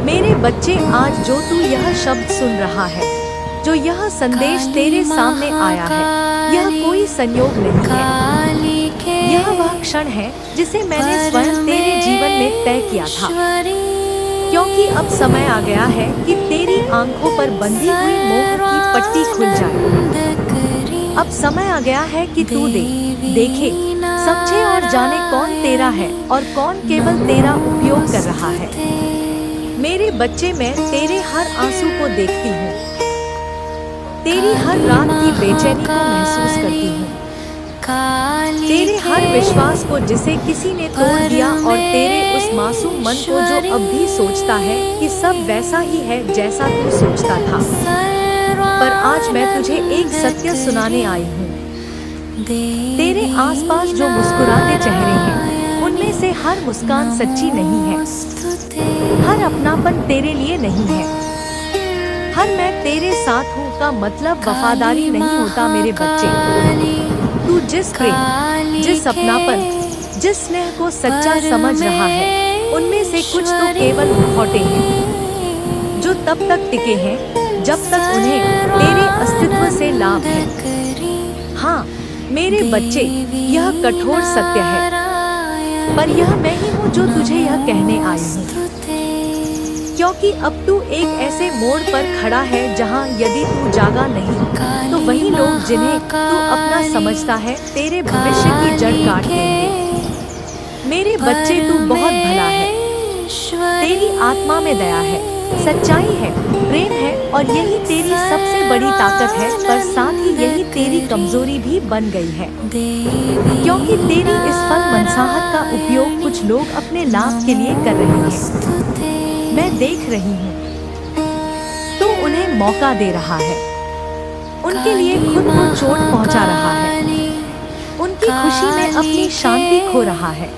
मेरे बच्चे, आज जो तू यह शब्द सुन रहा है, जो यह संदेश तेरे सामने आया है, यह कोई संयोग नहीं है। यह वह क्षण है जिसे मैंने स्वयं तेरे जीवन में तय किया था, क्योंकि अब समय आ गया है कि तेरी आंखों पर बंधी हुई मोह की पट्टी खुल जाए। अब समय आ गया है कि तू देखे, समझे और जाने कौन तेरा है और कौन केवल तेरा उपयोग कर रहा है। मेरे बच्चे, मैं तेरे हर आंसू को देखती हूँ, तेरी हर रात की बेचैनी को महसूस करती हूँ, तेरे हर विश्वास को जिसे किसी ने तोड़ दिया और तेरे उस मासूम मन को जो अब भी सोचता है कि सब वैसा ही है जैसा तू सोचता था। पर आज मैं तुझे एक सत्य सुनाने आई हूँ। तेरे आसपास जो मुस्कुराते चेहरे हैं, उनमें से हर मुस्कान सच्ची नहीं है, हर अपनापन तेरे लिए नहीं है, हर मैं तेरे साथ हूँ का मतलब वफादारी नहीं होता। मेरे बच्चे, तू जिस प्रेम, जिस अपनापन, जिस स्नेह को सच्चा समझ रहा है, उनमें से कुछ तो केवल मुखौटे हैं, जो तब तक टिके हैं जब तक उन्हें तेरे अस्तित्व से लाभ है। हाँ मेरे बच्चे, यह कठोर सत्य है, पर यह मैं ही हूँ जो तुझे यह कहने आई हूँ, क्योंकि अब तू एक ऐसे मोड़ पर खड़ा है जहाँ यदि तू जागा नहीं तो वही लोग जिन्हें तू अपना समझता है तेरे भविष्य की जड़ काट देंगे। मेरे बच्चे, तू बहुत भला है, तेरी आत्मा में दया है, सच्चाई है, प्रेम है और यही तेरी सबसे बड़ी ताकत है, पर साथ ही यही तेरी कमजोरी भी बन गई है, क्योंकि तेरी इस फल मनसाहत का उपयोग कुछ लोग अपने लाभ के लिए कर रहे हैं। मैं देख रही हूँ, तू उन्हें मौका दे रहा है, उनके लिए खुद को चोट पहुँचा रहा है, उनकी खुशी में अपनी शांति खो रहा है,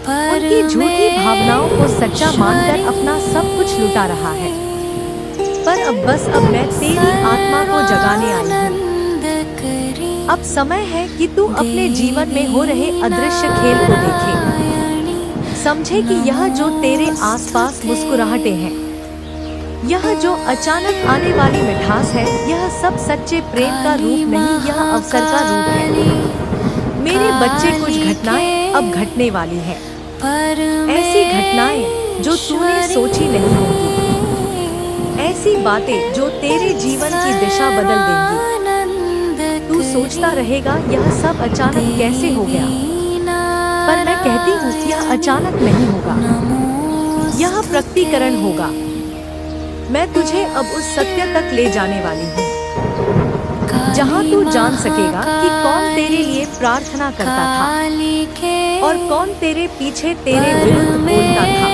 उनकी झूठी भावनाओं को सच्चा मानकर अपना सब कुछ लुटा रहा है। पर अब मैं तेरी आत्मा को जगाने आई हूँ। अब समय है कि तू अपने जीवन में हो रहे अदृश्य खेल को देखे, समझे कि यह जो तेरे आसपास मुस्कुराहटें हैं, यह जो अचानक आने वाली मिठास है, यह सब सच्चे प्रेम का रूप नहीं, यह अवसर का रूप है। मेरे बच्चे, कुछ घटनाएं अब घटने वाली है, ऐसी घटनाएं जो तूने सोची नहीं होंगी, ऐसी बातें जो तेरे जीवन की दिशा बदल देंगी। तू सोचता रहेगा यह सब अचानक कैसे हो गया, पर मैं कहती हूँ यह अचानक नहीं होगा, यह प्रकटीकरण होगा। मैं तुझे अब उस सत्य तक ले जाने वाली हूँ जहाँ तू जान सकेगा कि कौन तेरे लिए प्रार्थना करता था और कौन तेरे पीछे तेरे विरुद्ध बोलता था।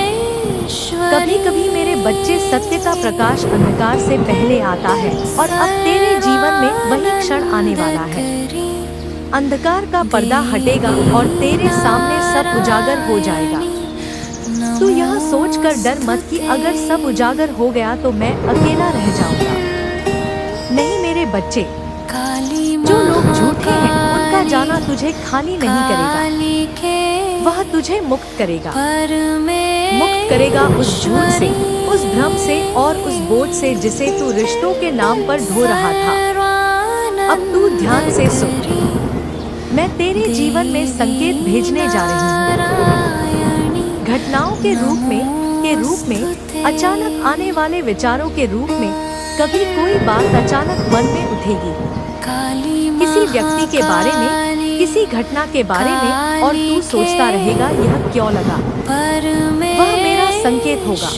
कभी कभी मेरे बच्चे, सत्य का प्रकाश अंधकार से पहले आता है और अब तेरे जीवन में वही क्षण आने वाला है। अंधकार का पर्दा हटेगा और तेरे सामने सब उजागर हो जाएगा। तू यह सोचकर डर मत कि अगर सब उजागर हो गया तो मैं अकेला रह जाऊंगा। नहीं मेरे बच्चे, जो लोग झूठे हैं उनका जाना तुझे खाली नहीं करेगा, वह तुझे मुक्त करेगा उस झूठ से, उस भ्रम से और उस बोझ से जिसे तू रिश्तों के नाम पर ढो रहा था। अब तू ध्यान से सुन, मैं तेरे जीवन में संकेत भेजने जा रही हूँ, घटनाओं के रूप में अचानक आने वाले विचारों के रूप में। कभी कोई बात अचानक मन में उठेगी, किसी व्यक्ति के बारे में, किसी घटना के बारे में, और तू सोचता रहेगा यह क्यों लगा। वह मेरा संकेत होगा।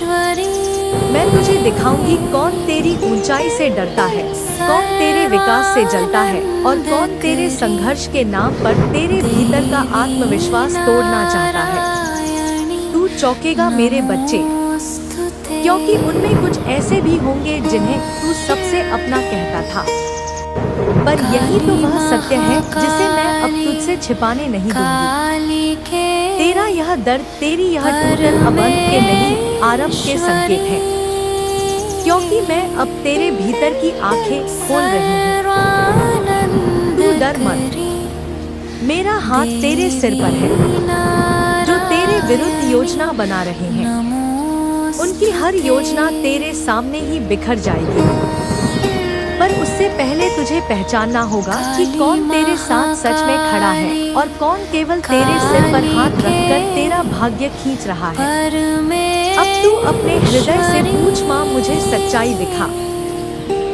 मैं तुझे दिखाऊंगी कौन तेरी ऊंचाई से डरता है, कौन तेरे विकास से जलता है और कौन तेरे संघर्ष के नाम पर तेरे भीतर का आत्मविश्वास तोड़ना चाहता है। तू चौंकेगा मेरे बच्चे, क्योंकि उनमें कुछ ऐसे भी होंगे जिन्हें तू सबसे अपना कहता था, पर यही तो वह सत्य है जिसे मैं अब तुझसे छिपाने नहीं दूंगी। तेरा यह दर्द, तेरी यह टूटन अब अंत के नहीं, आरंभ के संकेत है, क्योंकि मैं अब तेरे भीतर की आंखें खोल रही हूँ। तू डर मत, मेरा हाथ तेरे सिर पर है, जो तेरे विरुद्ध योजना बना रहे हैं। उनकी हर योजना तेरे सामने ही बिखर जाएगी। पर उससे पहले तुझे पहचानना होगा कि कौन तेरे साथ सच में खड़ा है और कौन केवल तेरे सिर पर हाथ रखकर तेरा भाग्य खींच रहा है। अब तू अपने हृदय से पूछ, माँ मुझे सच्चाई दिखा।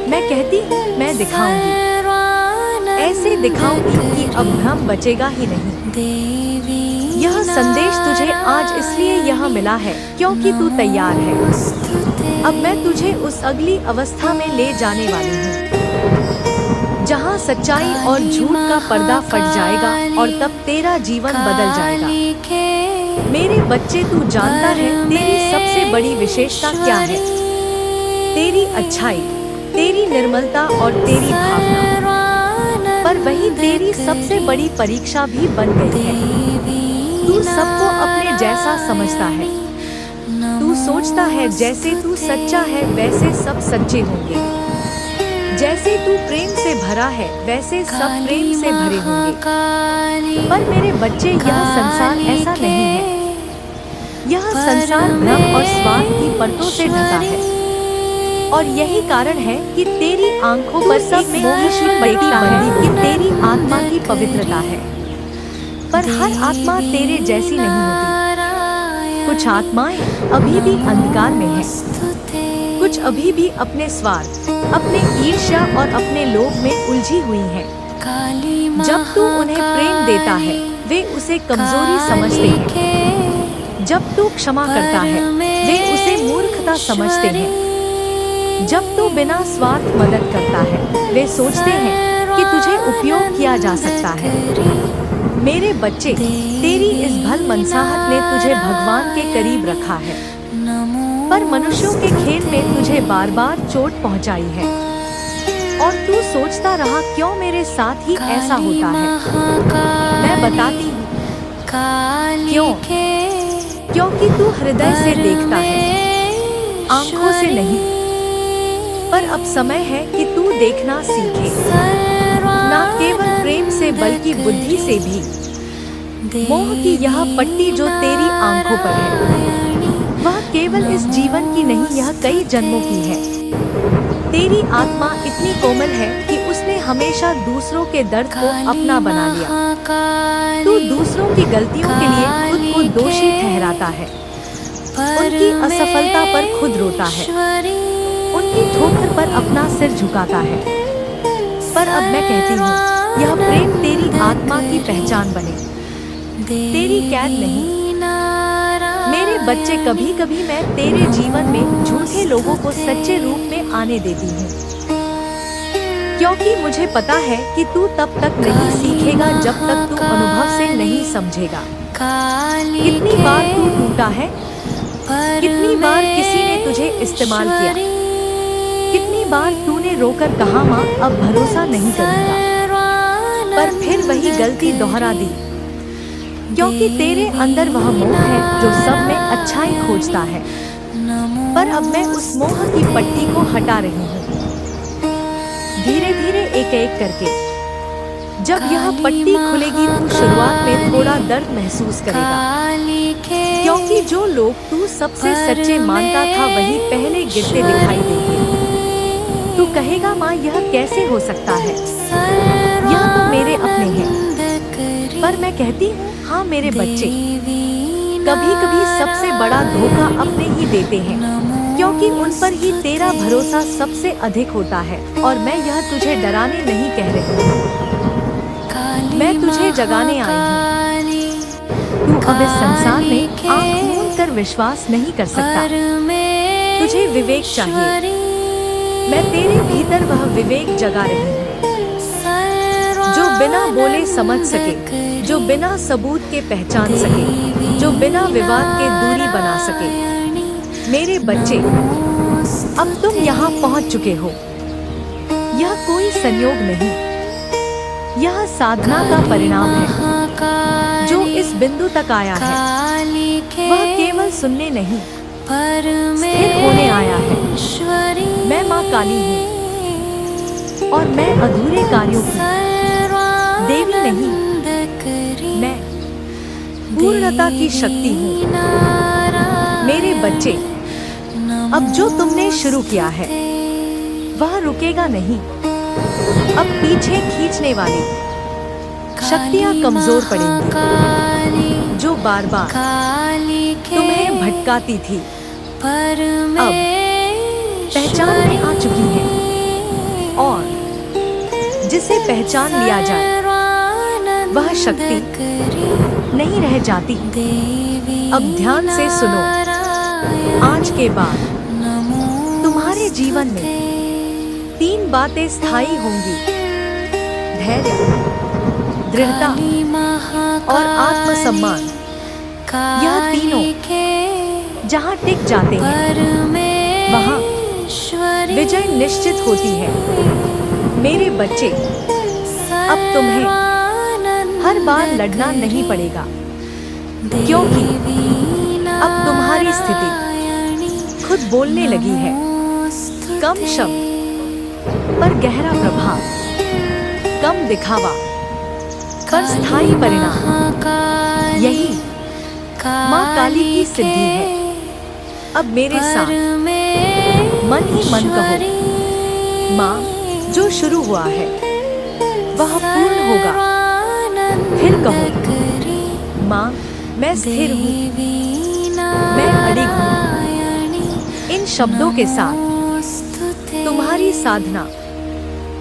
मैं कहती हूँ मैं दिखाऊंगी, ऐसे दिखाऊंगी कि अब भ्रम बचेगा ही नहीं। यह संदेश तुझे आज इसलिए यहाँ मिला है क्योंकि तू तैयार है। अब मैं तुझे उस अगली अवस्था में ले जाने वाली हूँ जहाँ सच्चाई और झूठ का पर्दा फट जाएगा और तब तेरा जीवन बदल जाएगा। मेरे बच्चे, तू जानता है तेरी सबसे बड़ी विशेषता क्या है? तेरी अच्छाई, तेरी निर्मलता और तेरी भावना। पर वही तेरी सबसे बड़ी परीक्षा भी बन गई है। तू सबको अपने जैसा समझता है। तू सोचता है जैसे तू सच्चा है वैसे सब सच्चे होंगे, जैसे तू प्रेम से भरा है वैसे सब प्रेम से भरे होंगे। पर मेरे बच्चे, यह संसार ऐसा नहीं है। यह संसार भ्रम और स्वार्थ की परतों से ढका है और यही कारण है कि तेरी आंखों पर सब मोहिशी पट्टी बंधी कि तेरी आत्मा की पवित्रता है। पर हर आत्मा तेरे जैसी नहीं होती। कुछ आत्माएं अभी भी अंधकार में हैं, कुछ अभी भी अपने स्वार्थ, अपने ईर्ष्या और अपने लोभ में उलझी हुई हैं। जब तू उन्हें प्रेम देता है वे उसे कमजोरी समझते हैं। जब तू क्षमा करता है वे उसे मूर्खता समझते हैं। जब तू बिना स्वार्थ मदद करता है वे सोचते हैं कि तुझे उपयोग किया जा सकता है। मेरे बच्चे, तेरी इस भल मनसाहत ने तुझे भगवान के करीब रखा है, पर मनुष्यों के खेल में तुझे बार बार चोट पहुंचाई है और तू सोचता रहा क्यों मेरे साथ ही ऐसा होता है। मैं बताती हूँ क्यों। क्योंकि तू हृदय से देखता है, आंखों से नहीं। पर अब समय है कि तू देखना सीखे, न केवल प्रेम से बल्कि बुद्धि से भी। मोह की यह पट्टी जो तेरी आंखों पर है वह केवल इस जीवन की नहीं, यह कई जन्मों की है। तेरी आत्मा इतनी कोमल है कि उसने हमेशा दूसरों के दर्द को अपना बना लिया। तू दूसरों की गलतियों के लिए खुद को दोषी ठहराता है, उनकी असफलता पर खुद रोता है, उनकी ठोकर पर अपना सिर झुकाता है। पर अब मैं कहती हूँ यह प्रेम तेरी आत्मा की पहचान बने, तेरी कैद नहीं। मेरे बच्चे, कभी कभी मैं तेरे जीवन में झूठे लोगों को सच्चे रूप में आने देती हूँ, क्योंकि मुझे पता है कि तू तब तक नहीं सीखेगा जब तक तू अनुभव से नहीं समझेगा। कितनी बार तू टूटा है, कितनी बार किसी ने तुझे इस्तेमाल किया, कितनी बार तूने रोकर कहा माँ अब भरोसा नहीं करूँगा, पर फिर वही गलती दोहरा दी, क्योंकि तेरे अंदर वह मोह है जो सब में अच्छाई खोजता है। पर अब मैं उस मोह की पट्टी को हटा रही हूँ, धीरे धीरे एक एक करके। जब यह पट्टी खुलेगी तू शुरुआत में थोड़ा दर्द महसूस करेगा, क्योंकि जो लोग तू सबसे सच्चे मानता था वही पहले गिरते दिखाई देंगे। तू कहेगा माँ यह कैसे हो सकता है, यह तो मेरे अपने हैं। पर मैं कहती हूँ हाँ मेरे बच्चे, कभी कभी सबसे बड़ा धोखा अपने ही देते हैं, क्योंकि उन पर ही तेरा भरोसा सबसे अधिक होता है। और मैं यह तुझे डराने नहीं कह रही हूँ, मैं तुझे जगाने आई हूँ। तू अब इस संसार में आँख मूंद कर विश्वास नहीं कर सकता, तुझे विवेक चाहिए। मैं तेरे भीतर वह विवेक जगा रही हूँ जो बिना बोले समझ सके, जो बिना सबूत के पहचान सके, जो बिना विवाद के दूरी बना सके। मेरे बच्चे, अब तुम यहाँ पहुँच चुके हो। यह कोई संयोग नहीं, यह साधना का परिणाम है। जो इस बिंदु तक आया है वह केवल सुनने नहीं, स्थिर होने आया है। मैं माँ काली हूँ और मैं अधूरे कार्यों की देवी नहीं, मैं पूर्णता की शक्ति हूँ। मेरे बच्चे, अब जो तुमने शुरू किया है वह रुकेगा नहीं। अब पीछे खींचने वाली शक्तियाँ कमजोर पड़ेंगी जो बार बार तुम्हें भटकाती थी, अब पहचान में आ चुकी है। और जिसे पहचान लिया जाए वह शक्ति नहीं रह जाती। अब ध्यान से सुनो, आज के बाद तुम्हारे जीवन में 3 बातें स्थायी होंगी: धैर्य, दृढ़ता और आत्मसम्मान। यह तीनों जहाँ टिक जाते हैं वहाँ विजय निश्चित होती है। मेरे बच्चे, अब तुम्हें हर बार लड़ना नहीं पड़ेगा, क्योंकि अब तुम्हारी स्थिति खुद बोलने लगी है। कम शब्द पर गहरा प्रभाव, कम दिखावा पर स्थायी परिणाम, यही माँ काली की सिद्धि है। अब मेरे साथ मन ही मन कहो, माँ, जो शुरू हुआ है वह पूर्ण होगा। फिर कहो, माँ, मैं स्थिर हूँ, मैं अडिग हूँ। इन शब्दों के साथ तुम्हारी साधना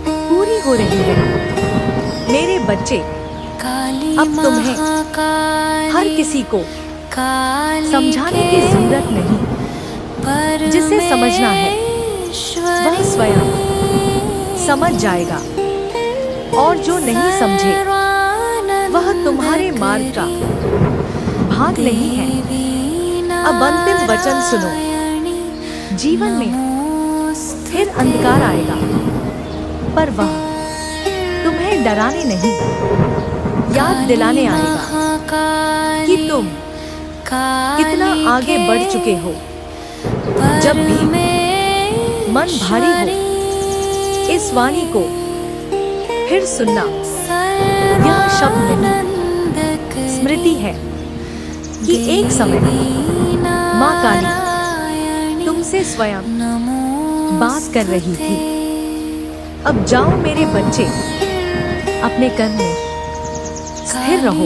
पूरी हो रही है। मेरे बच्चे, अब तुम्हें हर किसी को समझाने की जरूरत नहीं। जिसे समझना है वह स्वयं समझ जाएगा, और जो नहीं समझे वह तुम्हारे मार्ग का भाग नहीं है। अब अंतिम वचन सुनो, जीवन में फिर अंधकार आएगा, पर वह तुम्हें डराने नहीं, याद दिलाने आएगा कि तुम कितना आगे बढ़ चुके हो। जब भी मन भारी हो, इस वाणी को फिर सुनना। यह शब्द नहीं, स्मृति है कि एक समय माँ काली तुमसे स्वयं बात कर रही थी। अब जाओ मेरे बच्चे, अपने कर्म में स्थिर रहो,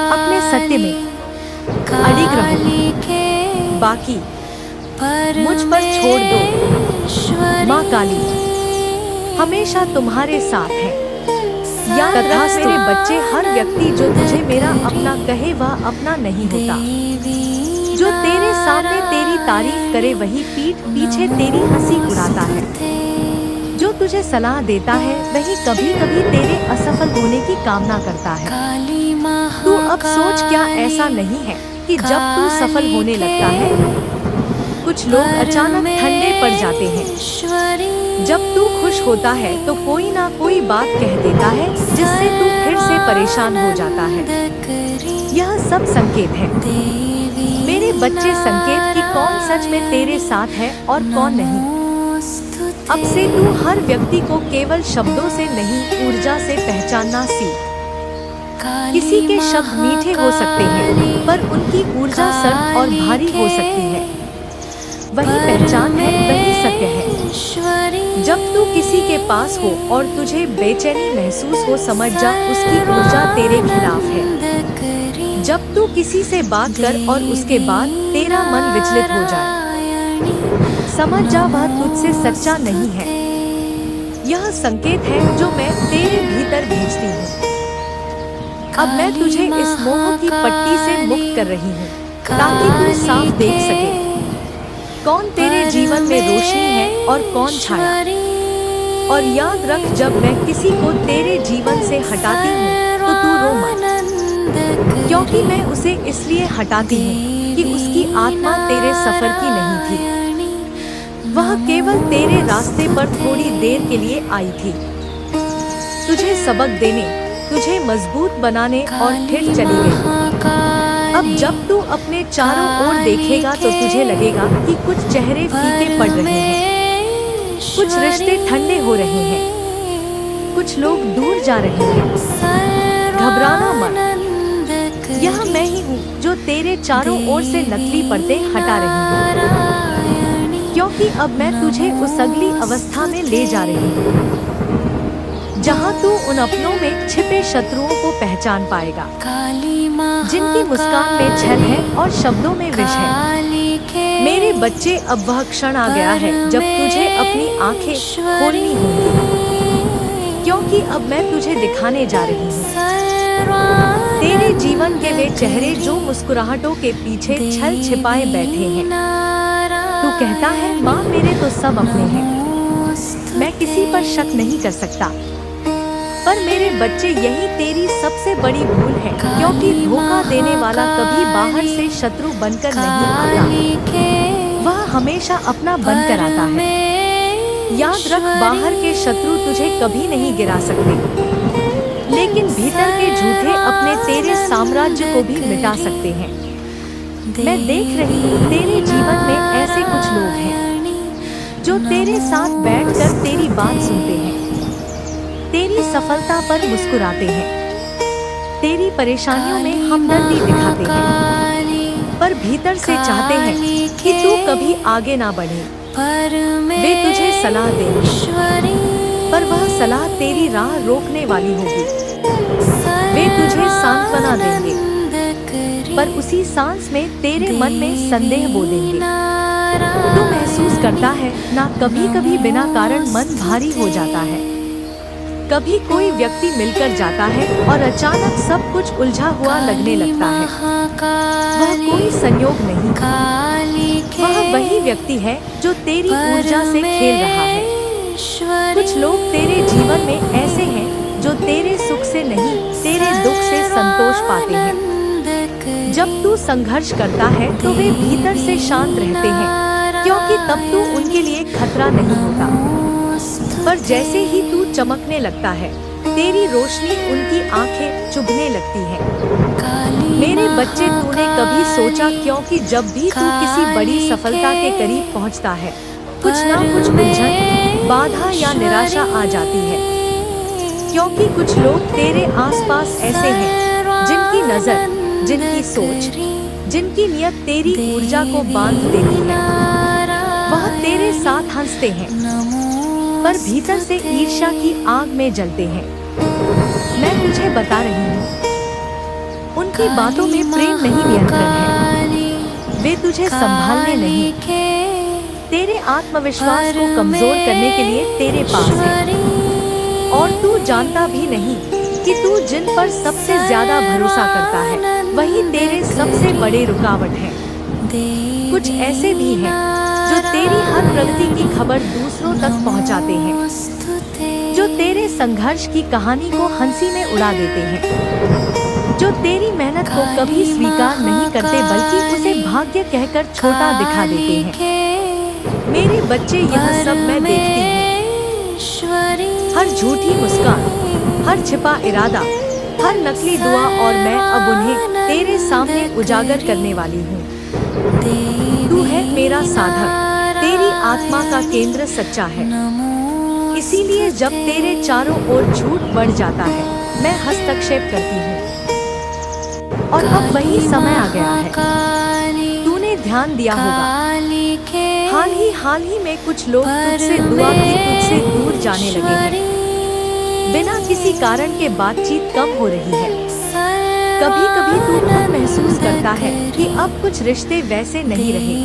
अपने सत्य में अडिग रहो, बाकी मुझ पर छोड़ दो। माँ काली हमेशा तुम्हारे साथ है। याद रख मेरे बच्चे, हर व्यक्ति जो तुझे मेरा अपना कहे वह अपना नहीं होता। जो तेरे सामने तेरी तारीफ करे वही पीठ पीछे तेरी हंसी उड़ाता है। जो तुझे सलाह देता है वही कभी कभी तेरे असफल होने की कामना करता है। तू अब सोच, क्या ऐसा नहीं है कि जब तू सफल होने लगता है कुछ लोग अचानक ठंडे पड़ जाते हैं। जब तू खुश होता है तो कोई ना कोई बात कह देता है जिससे तू फिर से परेशान हो जाता है। यह सब संकेत है मेरे बच्चे, संकेत कि कौन सच में तेरे साथ है और कौन नहीं। अब से तू हर व्यक्ति को केवल शब्दों से नहीं, ऊर्जा से पहचानना सीख। किसी के शब्द मीठे हो सकते हैं पर उनकी ऊर्जा सर्द और भारी हो सकती है। वही पहचान है, वही सत्य है। जब तू किसी के पास हो और तुझे बेचैनी महसूस हो, समझ जा उसकी ऊर्जा तेरे खिलाफ है। जब तू किसी से बात कर और उसके बाद तेरा मन विचलित हो जाए, समझ जा वह तुझसे सच्चा नहीं है। यह संकेत है जो मैं तेरे भीतर भेजती हूँ। अब मैं तुझे इस मोह की पट्टी से मुक्त कर रही हूँ ताकि तू साफ देख सके कौन तेरे जीवन में रोशनी है और कौन छाया। और याद रख, जब मैं किसी को तेरे जीवन से हटाती हूँ तो तू रो मत, क्योंकि मैं उसे इसलिए हटाती हूँ कि उसकी आत्मा तेरे सफर की नहीं थी। वह केवल तेरे रास्ते पर थोड़ी देर के लिए आई थी, तुझे सबक देने, तुझे मजबूत बनाने, और फिर चली गई। अब जब तू अपने चारों ओर देखेगा तो तुझे लगेगा कि कुछ चेहरे फीके पड़ रहे हैं, कुछ रिश्ते ठंडे हो रहे हैं, कुछ लोग दूर जा रहे हैं। घबराना मत, यह मैं ही हूँ जो तेरे चारों ओर से नकली पर्दे हटा रही हूँ। क्योंकि अब मैं तुझे उस अगली अवस्था में ले जा रही हूँ जहाँ तू उन अपनों में छिपे शत्रुओं को पहचान पाएगा, जिनकी मुस्कान में छल है और शब्दों में विष है। मेरे बच्चे, अब वह क्षण आ गया है जब तुझे अपनी आंखें खोलनी होंगी, क्योंकि अब मैं तुझे दिखाने जा रही हूँ तेरे जीवन के वे चेहरे जो मुस्कुराहटों के पीछे छल छिपाए बैठे हैं। तू कहता है, माँ मेरे तो सब अपने हैं, मैं किसी पर शक नहीं कर सकता। पर मेरे बच्चे, यही तेरी सबसे बड़ी भूल है, क्योंकि धोखा देने वाला कभी बाहर से शत्रु बनकर नहीं आता, वह हमेशा अपना बनकर आता है। याद रख, बाहर के शत्रु तुझे कभी नहीं गिरा सकते, लेकिन भीतर के झूठे अपने तेरे साम्राज्य को भी मिटा सकते हैं। मैं देख रही हूँ तेरे जीवन में ऐसे कुछ लोग हैं जो तेरे साथ बैठकर तेरी बात सुनते हैं, तेरी सफलता पर मुस्कुराते हैं, तेरी परेशानियों में हमदर्दी दिखाते हैं, पर भीतर से चाहते हैं कि तू कभी आगे ना बढ़े। वे तुझे सलाह देंगे, पर वह सलाह तेरी राह रोकने वाली होगी। वे तुझे सांत्वना देंगे, पर उसी सांस में तेरे मन में संदेह बो देंगे। तू महसूस करता है ना, कभी कभी बिना कारण मन भारी हो जाता है। कभी कोई व्यक्ति मिलकर जाता है और अचानक सब कुछ उलझा हुआ लगने लगता है। वह कोई संयोग नहीं, वह वही व्यक्ति है जो तेरी ऊर्जा से खेल रहा है। कुछ लोग तेरे जीवन में ऐसे हैं जो तेरे सुख से नहीं, तेरे दुख से संतोष पाते हैं। जब तू संघर्ष करता है तो वे भीतर से शांत रहते हैं, क्योंकि तब तू उनके लिए खतरा नहीं होता। पर जैसे ही तू चमकने लगता है, तेरी रोशनी उनकी आंखें चुभने लगती है। मेरे बच्चे, तूने कभी सोचा, क्योंकि जब भी तू किसी बड़ी सफलता के करीब पहुंचता है, कुछ ना कुछ उलझन, बाधा या निराशा आ जाती है, क्योंकि कुछ लोग तेरे आसपास ऐसे हैं जिनकी नजर, जिनकी सोच, जिनकी नियत तेरी ऊर्जा को बांध देती है। वह तेरे साथ हंसते हैं, पर भीतर से ईर्ष्या की आग में जलते हैं। मैं तुझे बता रही हूँ, उनकी बातों में प्रेम नहीं, नियंत्रण है। वे तुझे संभालने नहीं, तेरे आत्मविश्वास को कमजोर करने के लिए तेरे पास है। और तू जानता भी नहीं कि तू जिन पर सबसे ज्यादा भरोसा करता है, वही तेरे सबसे बड़े रुकावट हैं। कुछ ऐसे भी हैं जो तेरी हर प्रगति की खबर दूसरों तक पहुंचाते हैं, जो तेरे संघर्ष की कहानी को हंसी में उड़ा देते हैं, जो तेरी मेहनत को कभी स्वीकार नहीं करते बल्कि उसे भाग्य कहकर छोटा दिखा देते हैं। मेरे बच्चे, यह सब मैं देखती हूँ, हर झूठी मुस्कान, हर छिपा इरादा, हर नकली दुआ, और मैं अब उन्हें तेरे सामने उजागर करने वाली हूँ। तू है मेरा साधक, तेरी आत्मा का केंद्र सच्चा है। इसीलिए जब तेरे चारों ओर झूठ बढ़ जाता है, मैं हस्तक्षेप करती हूँ। और अब वही समय आ गया है। तूने ध्यान दिया होगा, हाल ही में कुछ लोग तुझसे दुआ की, तुझसे दूर जाने लगे हैं। बिना किसी कारण के बातचीत कम हो रही है। कभी कभी तू खुद महसूस करता है कि अब कुछ रिश्ते वैसे नहीं रहे।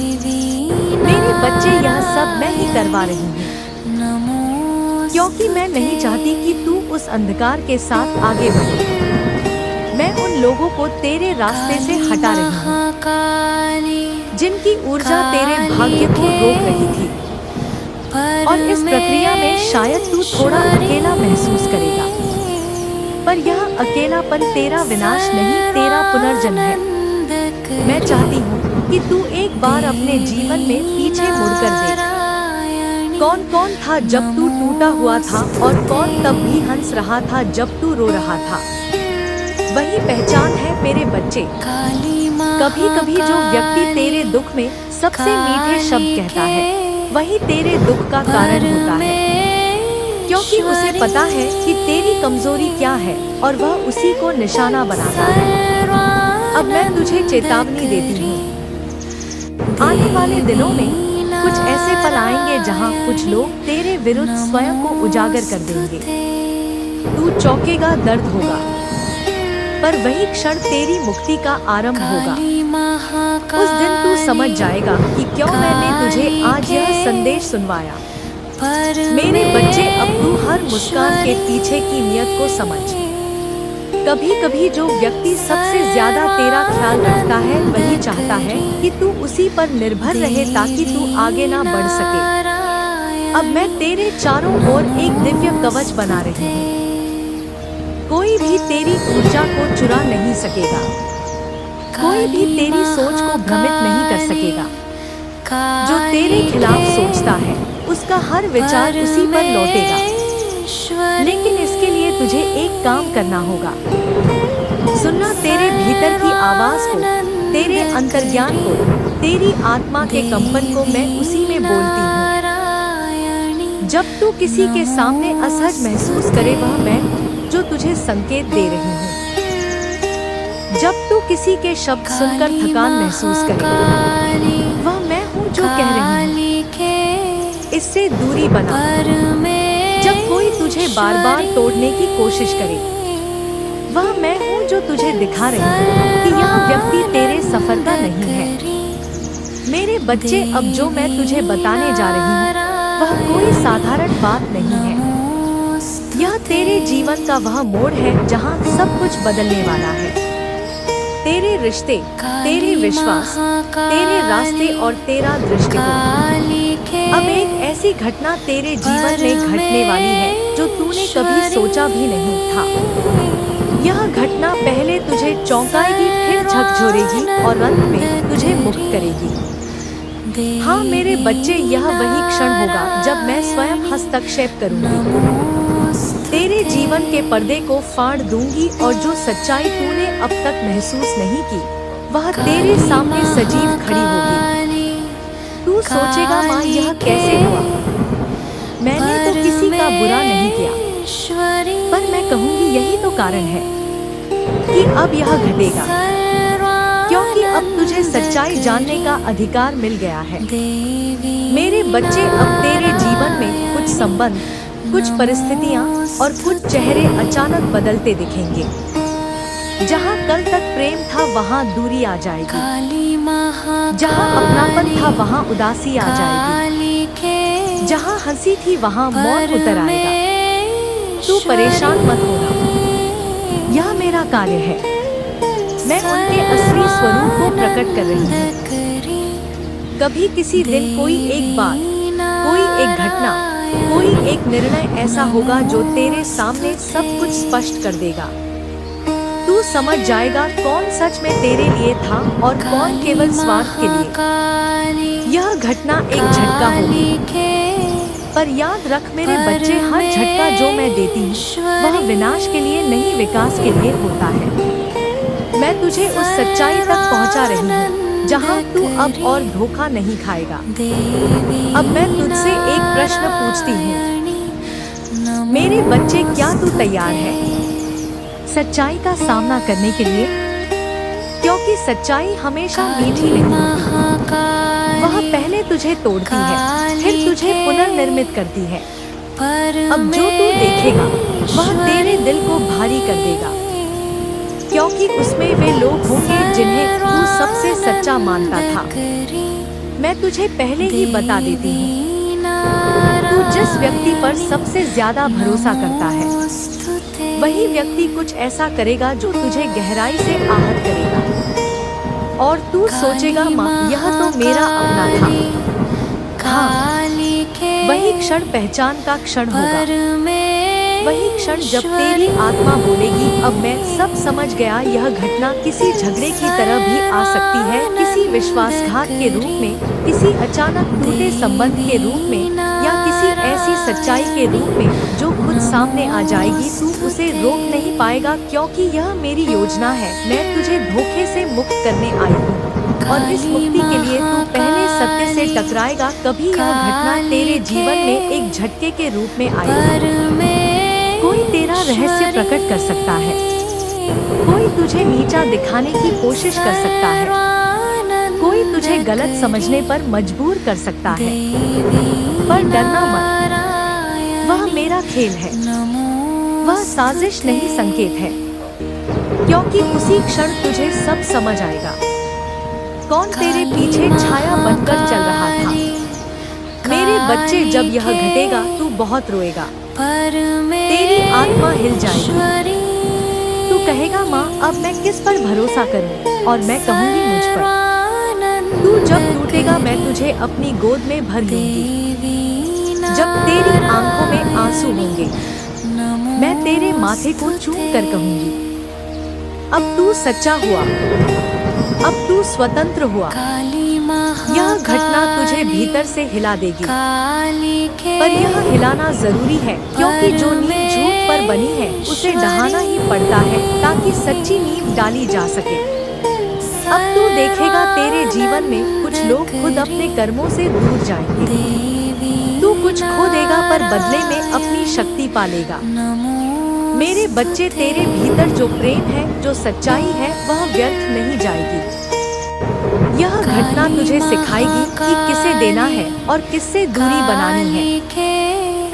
मेरे बच्चे, यह सब मैं ही करवा रही हूँ, क्योंकि मैं नहीं चाहती कि तू उस अंधकार के साथ आगे बढ़े। मैं उन लोगों को तेरे रास्ते से हटा रही हूँ जिनकी ऊर्जा तेरे भाग्य को रोक रही थी। और इस प्रक्रिया में शायद तू थोड़ा अकेला महसूस करेगा, पर यह अकेलापन तेरा विनाश नहीं, तेरा पुनर्जन्म है। मैं चाहती हूँ कि तू एक बार अपने जीवन में पीछे मुड़कर देख। कौन कौन था जब तू टूटा हुआ था, और कौन तब भी हंस रहा था जब तू रो रहा था। वही पहचान है मेरे बच्चे। कभी कभी जो व्यक्ति तेरे दुख में सबसे मीठे शब्द कहता है, वही तेरे दुख का कारण होता है, क्योंकि उसे पता है कि तेरी कमजोरी क्या है और वह उसी को निशाना बनाता है। अब मैं तुझे चेतावनी देती हूँ, आने वाले दिनों में कुछ ऐसे पल आएंगे जहाँ कुछ लोग तेरे विरुद्ध स्वयं को उजागर कर देंगे। तू चौंकेगा, दर्द होगा, पर वही क्षण तेरी मुक्ति का आरंभ होगा। उस दिन तू समझ जाएगा कि क्यों मैंने तुझे आज यह संदेश सुनवाया। मेरे बच्चे, अब तू हर मुस्कान के पीछे की नियत को समझ। कभी कभी जो व्यक्ति सबसे ज्यादा तेरा ख्याल रखता है वही चाहता है कि तू उसी पर निर्भर रहे ताकि तू आगे ना बढ़ सके। अब मैं तेरे चारों ओर एक दिव्य कवच बना रही हूँ। कोई भी तेरी ऊर्जा को चुरा नहीं सकेगा, कोई भी तेरी सोच को भ्रमित नहीं कर सकेगा। जो तेरे खिलाफ सोचता है उसका हर विचार उसी पर लौटेगा। लेकिन इसके लिए तुझे एक काम करना होगा। सुनना तेरे भीतर की आवाज को, तेरे अंतर्ज्ञान को, तेरी आत्मा के कंपन को मैं उसी में बोलती हूँ। जब तू किसी के सामने असहज महसूस करे, वह मैं जो तुझे संकेत दे रही हूँ। जब तू किसी के शब्द सुनकर थकान महसूस करे, वह मैं हूँ जो कह रही हूँ। इससे दूरी बना। जब कोई तुझे बार बार तोड़ने की कोशिश करे, वह मैं हूँ जो तुझे दिखा रही हूँ कि यह व्यक्ति तेरे सफर का नहीं है। मेरे बच्चे, अब जो मैं तुझे बताने जा रही हूँ वह कोई साधारण बात नहीं है। यह तेरे जीवन का वह मोड़ है जहाँ सब कुछ बदलने वाला है। तेरे रिश्ते, तेरे विश्वास, तेरे रास्ते और तेरा दृष्टिकोण। अब एक ऐसी घटना तेरे जीवन में घटने वाली है जो तूने कभी सोचा भी नहीं था। यह घटना पहले तुझे चौंकाएगी, फिर झकझोरेगी और अंत में तुझे मुक्त करेगी। हाँ मेरे बच्चे, यह वही क्षण होगा जब मैं स्वयं हस्तक्षेप करूंगी। तेरे जीवन के पर्दे को फाड़ दूंगी और जो सच्चाई तूने अब तक महसूस नहीं की वह तेरे सामने सजीव खड़ी होगी। तू सोचेगा, माँ यह कैसे हुआ? मैंने तो किसी का बुरा नहीं किया। पर मैं कहूँगी यही तो कारण है कि अब यह घटेगा, क्योंकि अब तुझे सच्चाई जानने का अधिकार मिल गया है। मेरे बच्चे, अब तेरे जीवन में कुछ संबंध, कुछ परिस्थितियाँ और कुछ चेहरे अचानक बदलते दिखेंगे। जहाँ कल तक प्रेम था वहाँ दूरी आ जाएगी, जहाँ अपनापन था वहाँ उदासी आ जाएगी, जहाँ हंसी थी वहाँ मौन उतर आएगा। तू परेशान मत होना, यह मेरा कार्य है। मैं उनके असली स्वरूप को प्रकट कर रही हूँ। कभी किसी दिन कोई एक बात, कोई एक घटना, कोई एक निर्णय ऐसा होगा जो तेरे सामने सब कुछ स्पष्ट कर देगा। तू समझ जाएगा कौन सच में तेरे लिए था और कौन केवल स्वार्थ के लिए। यह घटना एक झटका होगी, पर याद रख मेरे बच्चे, हर झटका जो मैं देती हूँ वह विनाश के लिए नहीं, विकास के लिए होता है। मैं तुझे उस सच्चाई तक पहुँचा रही हूँ जहाँ तू अब और धोखा नहीं खाएगा। अब मैं तुझसे एक प्रश्न पूछती हूँ, मेरे बच्चे, क्या तू तैयार है सच्चाई का सामना करने के लिए? क्योंकि सच्चाई हमेशा मीठी नहीं होती। वह पहले तुझे तोड़ती है, फिर तुझे पुनर्निर्मित करती है। अब जो तू देखेगा वह तेरे दिल को भारी कर देगा, क्योंकि उसमें वे लोग होंगे जिन्हें तू सबसे सच्चा मानता था। मैं तुझे पहले ही बता देती हूँ, तू जिस व्यक्ति पर सबसे ज्यादा भरोसा करता है वही व्यक्ति कुछ ऐसा करेगा जो तुझे गहराई से आहत करेगा। और तू सोचेगा, माँ यह तो मेरा अपना था। हाँ, वही क्षण पहचान का क्षण होगा, वही क्षण जब तेरी आत्मा बोलेगी, अब मैं सब समझ गया। यह घटना किसी झगड़े की तरह भी आ सकती है, किसी विश्वासघात के रूप में, किसी अचानक टूटे संबंध के रूप में, या किसी ऐसी सच्चाई के रूप में जो खुद सामने आ जाएगी। तू उसे रोक नहीं पाएगा, क्योंकि यह मेरी योजना है। मैं तुझे धोखे से मुक्त करने आई हूँ और इस मुक्ति के लिए तू पहले सत्य से टकराएगा। कभी यह घटना तेरे जीवन में एक झटके के रूप में आएगी। कोई तेरा रहस्य प्रकट कर सकता है, कोई तुझे नीचा दिखाने की कोशिश कर सकता है, कोई तुझे गलत समझने पर मजबूर कर सकता है, पर डरना मत। वह मेरा खेल है, वह साजिश नहीं संकेत है, क्योंकि उसी क्षण तुझे सब समझ आएगा। कौन तेरे पीछे छाया बनकर चल रहा था? मेरे बच्चे, जब यह घटेगा तू बहुत रोएगा, तेरी आत्मा हिल जाएगी। तू कहेगा, माँ अब मैं किस पर भरोसा करूं? और मैं कहूँगी, मुझ पर। तू जब टूटेगा मैं तुझे अपनी गोद में भर लूंगी। जब तेरी आंखों में आंसू होंगे मैं तेरे माथे को चूम कर कहूँगी, अब तू सच्चा हुआ, अब तू स्वतंत्र हुआ। यह घटना तुझे भीतर से हिला देगी, पर यह हिलाना जरूरी है, क्योंकि जो नींव झूठ पर बनी है उसे ढहाना ही पड़ता है ताकि सच्ची नींव डाली जा सके। अब तू देखेगा तेरे जीवन में कुछ लोग खुद अपने कर्मों से दूर जाएंगे। तू कुछ खो देगा पर बदले में अपनी शक्ति पालेगा। मेरे बच्चे, तेरे भीतर जो प्रेम है, जो सच्चाई है, वह व्यर्थ नहीं जाएगी। यह घटना तुझे सिखाएगी कि किसे देना है और किससे दूरी बनानी है।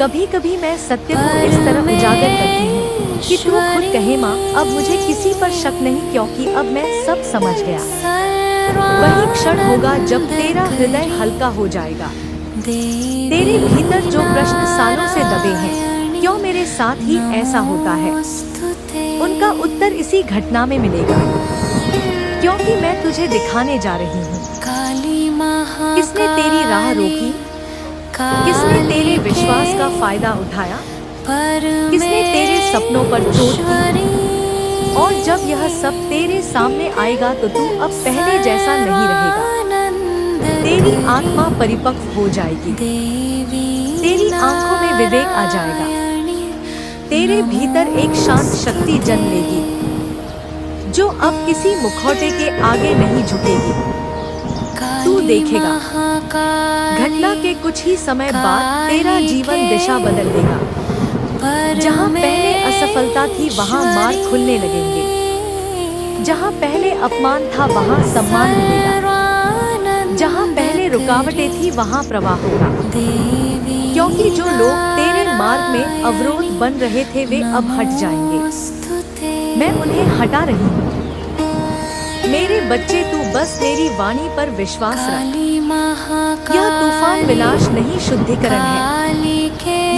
कभी कभी मैं सत्य को इस तरह उजागर करती हूँ कि तू खुद कहे, माँ अब मुझे किसी पर शक नहीं, क्योंकि अब मैं सब समझ गया। वही क्षण होगा जब तेरा हृदय हल्का हो जाएगा। तेरे भीतर जो प्रश्न सालों से दबे हैं, क्यों मेरे साथ ही ऐसा होता है, उनका उत्तर इसी घटना में मिलेगा, क्योंकि मैं तुझे दिखाने जा रही हूँ। किसने तेरी राह रोकी? किसने तेरे विश्वास का फायदा उठाया? किसने तेरे सपनों पर चोट की? और जब यह सब तेरे सामने आएगा तो तू अब पहले जैसा नहीं रहेगा। तेरी आत्मा परिपक्व हो जाएगी, तेरी आंखों में विवेक आ जाएगा, तेरे भीतर एक शांत शक्ति जन्म लेगी जो अब किसी मुखौटे के आगे नहीं झुकेगी। तू देखेगा, घटना के कुछ ही समय बाद तेरा जीवन दिशा बदल देगा। जहाँ पहले असफलता थी वहाँ मार्ग खुलने लगेंगे, जहाँ पहले अपमान था वहाँ सम्मान मिलेगा, जहाँ पहले रुकावटें थी वहाँ प्रवाह होगा। क्योंकि जो लोग तेरे मार्ग में अवरोध बन रहे थे वे अब हट जाएंगे। मैं उन्हें हटा रही हूँ। मेरे बच्चे, तू बस मेरी वाणी पर विश्वास रख। यह तूफान विनाश नहीं, शुद्धिकरण है।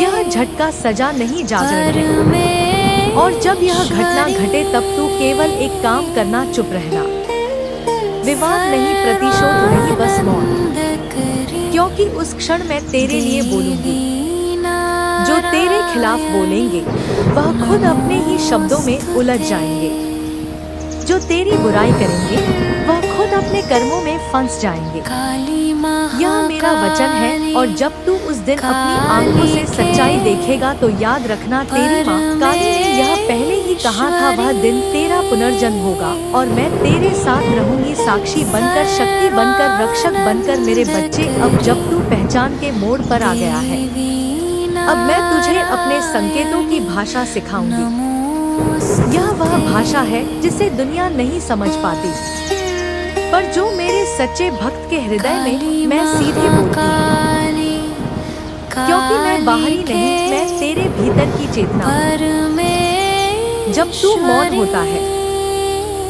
यह झटका सजा नहीं, जागरण है। और जब यह घटना घटे तब तू केवल एक काम करना, चुप रहना। विवाद नहीं, प्रतिशोध नहीं, बस मौन। क्योंकि उस क्षण मैं तेरे लिए बोलूंगी। जो तेरे खिलाफ बोलेंगे वह खुद अपने ही शब्दों में उलझ जाएंगे। जो तेरी बुराई करेंगे वह खुद अपने कर्मों में फंस जाएंगे। यह मेरा वचन है, और जब तू उस दिन अपनी आंखों से सच्चाई देखेगा तो याद रखना, तेरी माँ काली ने यह पहले ही कहा था, वह दिन तेरा पुनर्जन्म होगा और मैं तेरे साथ रहूंगी, साक्षी बनकर, शक्ति बनकर, रक्षक बनकर। मेरे बच्चे, अब जब तू पहचान के मोड़ पर आ गया है, अब मैं तुझे अपने संकेतों की भाषा सिखाऊंगी। यह वह भाषा है जिसे दुनिया नहीं समझ पाती, पर जो मेरे सच्चे भक्त के हृदय में मैं सीधे बोलती हूँ। क्योंकि मैं बाहरी नहीं, मैं तेरे भीतर की चेतना। जब तू मौन होता है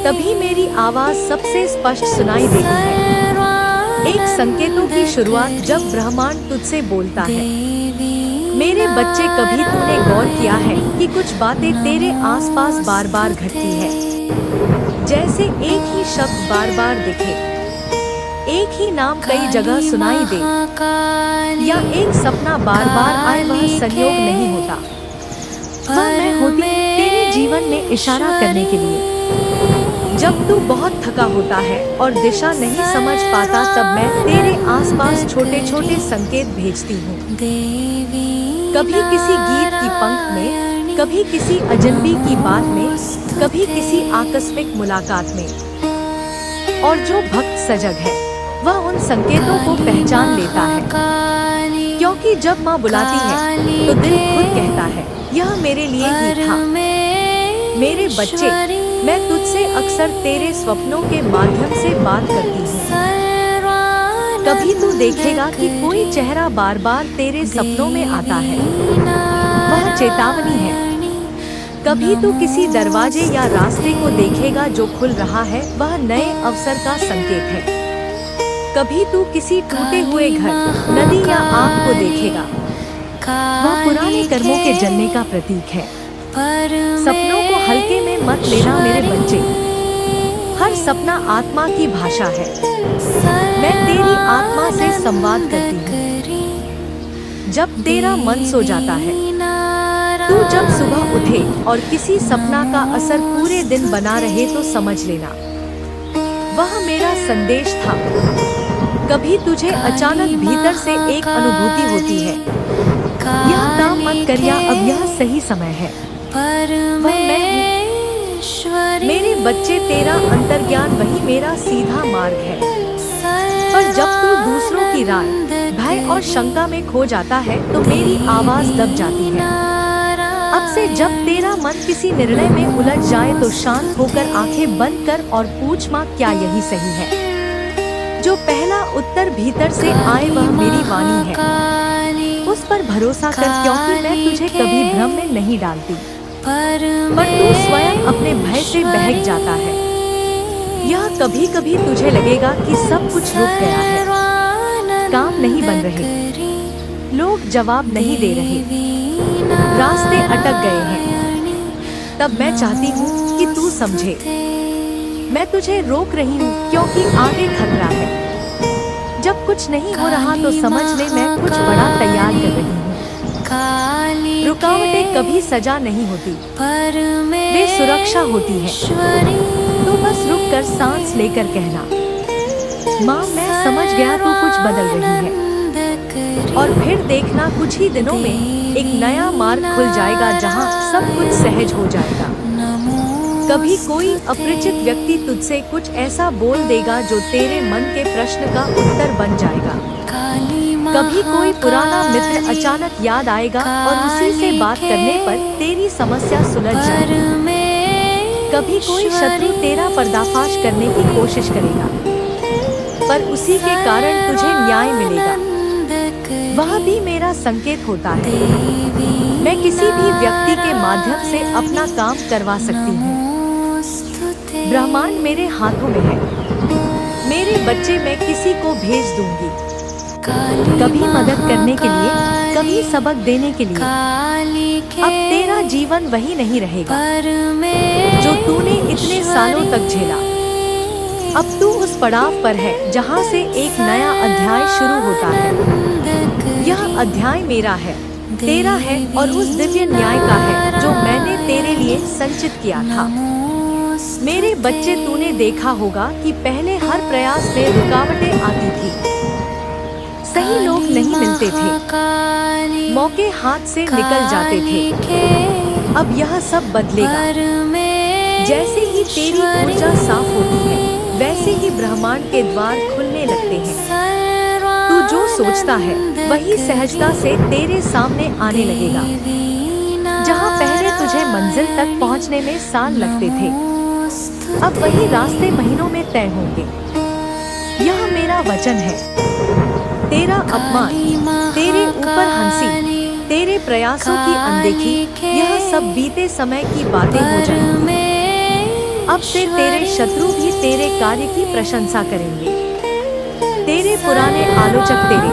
तभी मेरी आवाज सबसे स्पष्ट सुनाई देती है। एक संकेतों की शुरुआत जब ब्रह्मांड तुझसे बोलता है। मेरे बच्चे, कभी तूने गौर किया है कि कुछ बातें तेरे आसपास बार बार घटती है, जैसे एक ही शब्द बार बार दिखे, एक ही नाम कई जगह सुनाई दे, या एक सपना बार बार आए। वह संयोग नहीं होता, वह मैं होती तेरे जीवन में इशारा करने के लिए। जब तू बहुत थका होता है और दिशा नहीं समझ पाता, तब मैं तेरे आसपास छोटे छोटे संकेत भेजती हूँ। कभी किसी गीत की पंक्त में, कभी किसी अजनबी की बात में, कभी किसी आकस्मिक मुलाकात में। और जो भक्त सजग है वह उन संकेतों को पहचान लेता है, क्योंकि जब माँ बुलाती है तो दिल खुद कहता है, यह मेरे लिए ही था। मेरे बच्चे, मैं तुझसे अक्सर तेरे स्वप्नों के माध्यम से बात करती हूँ। कभी तू देखेगा कि कोई चेहरा बार बार तेरे सपनों में आता है, वह चेतावनी है। कभी तू किसी दरवाजे या रास्ते को देखेगा जो खुल रहा है, वह नए अवसर का संकेत है। कभी तू किसी टूटे हुए घर, नदी या आग को देखेगा, वह पुराने कर्मों के जलने का प्रतीक है। सपनों को हल्के में मत लेना मेरे बच्चे, हर सपना आत्मा की भाषा है। मैं तेरी आत्मा से संवाद करती हूँ। जब तेरा मन सो जाता है, तू जब सुबह उठे और किसी सपना का असर पूरे दिन बना रहे तो समझ लेना वह मेरा संदेश था। कभी तुझे अचानक भीतर से एक अनुभूति होती है, यह काम मत कर या अब यह सही समय है, वह मैं हूँ। मेरे बच्चे, तेरा अंतर्ज्ञान वही मेरा सीधा मार्ग है। पर जब तू दूसरों की राय, भय और शंका में खो जाता है तो मेरी आवाज दब जाती है। अब से जब तेरा मन किसी निर्णय में उलझ जाए तो शांत होकर आंखें बंद कर और पूछ, माँ क्या यही सही है? जो पहला उत्तर भीतर से आए वह मेरी वाणी है। उस पर भरोसा कर, क्योंकि मैं तुझे कभी भ्रम में नहीं डालती। पर तू स्वयं अपने भय से बहक जाता है। यह कभी कभी तुझे लगेगा कि सब कुछ रुक गया है, काम नहीं बन रहे, लोग जवाब नहीं दे रहे, रास्ते अटक गए हैं। तब मैं चाहती हूँ कि तू समझे, मैं तुझे रोक रही हूँ क्योंकि आगे खतरा है। जब कुछ नहीं हो रहा तो समझ ले मैं कुछ बड़ा तैयार कर रही हूँ। रुकावटें कभी सजा नहीं होती, वे सुरक्षा होती है। तो बस रुक कर सांस लेकर कहना, माँ मैं समझ गया, तू कुछ बदल रही है। और फिर देखना कुछ ही दिनों में एक नया मार्ग खुल जाएगा जहाँ सब कुछ सहज हो जाएगा। कभी कोई अपरिचित व्यक्ति तुझसे कुछ ऐसा बोल देगा जो तेरे मन के प्रश्न का उत्तर बन जाएगा। कभी कोई पुराना मित्र अचानक याद आएगा और उसी से बात करने पर तेरी समस्या सुलझ जाएगी। कभी कोई शत्रु तेरा पर्दाफाश करने की कोशिश करेगा, पर उसी के कारण तुझे न्याय मिलेगा। वह भी मेरा संकेत होता है। मैं किसी भी व्यक्ति के माध्यम से अपना काम करवा सकती हूँ। ब्रह्मांड मेरे हाथों में है। मेरे बच्चे, मैं किसी को भेज दूंगी, कभी मदद करने के लिए, कभी सबक देने के लिए। अब तेरा जीवन वही नहीं रहेगा जो तूने इतने सालों तक झेला। अब तू उस पड़ाव पर है जहाँ से एक नया अध्याय शुरू होता है। यह अध्याय मेरा है, तेरा है और उस दिव्य न्याय का है जो मैंने तेरे लिए संचित किया था। मेरे बच्चे, तूने देखा होगा कि पहले हर प्रयास में रुकावटें आती थी, सही लोग नहीं मिलते थे, मौके हाथ से निकल जाते थे। अब यह सब बदलेगा। जैसे ही तेरी ऊर्जा साफ होती है, वैसे ही ब्रह्मांड के द्वार खुलने लगते हैं। तू जो सोचता है वही सहजता से तेरे सामने आने लगेगा। जहाँ पहले तुझे मंजिल तक पहुँचने में साल लगते थे, अब वही रास्ते महीनों में तय होंगे। यह मेरा वचन है। तेरा अपमान, तेरे ऊपर हंसी, तेरे प्रयासों की अनदेखी, यह सब बीते समय की बातें हो जाएंगी। अब से तेरे शत्रु भी तेरे कार्य की प्रशंसा करेंगे। तेरे पुराने आलोचक तेरे